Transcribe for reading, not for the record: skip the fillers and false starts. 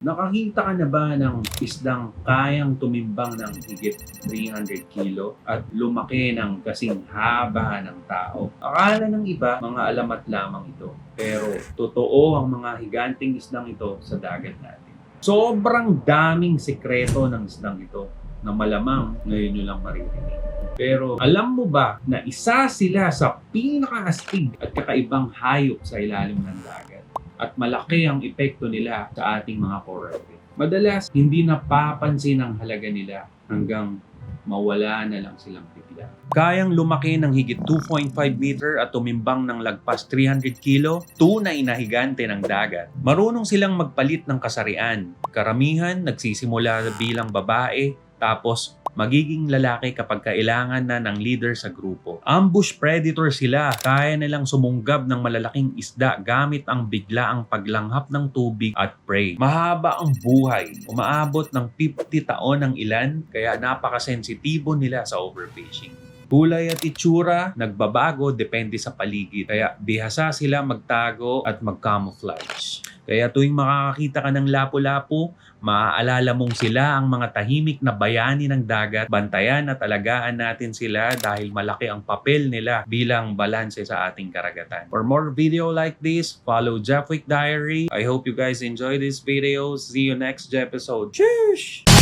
Nakakita ka na ba ng isdang kayang tumimbang ng higit 300 kilo at lumaki ng kasing haba ng tao? Akala ng iba, mga alamat lamang ito. Pero totoo ang mga higanting isdang ito sa dagat natin. Sobrang daming sekreto ng isdang ito na malamang ngayon nyo lang maririnig. Pero alam mo ba na isa sila sa pinakaastig at kakaibang hayop sa ilalim ng dagat? At malaki ang epekto nila sa ating mga coral reef. Madalas, hindi napapansin ang halaga nila hanggang mawala na lang silang bigla. Kayang lumaki ng higit 2.5 meter at tumimbang ng lagpas 300 kilo, tunay na higante ng dagat. Marunong silang magpalit ng kasarian. Karamihan nagsisimula bilang babae, tapos magiging lalaki kapag kailangan na ng leader sa grupo. Ambush predator sila. Kaya nilang sumunggab ng malalaking isda gamit ang biglaang paglanghap ng tubig at prey. Mahaba ang buhay. Umaabot ng 50 taon ang ilan, kaya napakasensitibo nila sa overfishing. Kulay at itsura, nagbabago depende sa paligid. Kaya bihasa sila magtago at mag-camouflage. Kaya tuwing makakakita ka ng lapu-lapu, maaalala mong sila ang mga tahimik na bayani ng dagat. Bantayan at alagaan natin sila dahil malaki ang papel nila bilang balanse sa ating karagatan. For more video like this, follow Jeffwick Diary. I hope you guys enjoy this video. See you next episode. Cheers!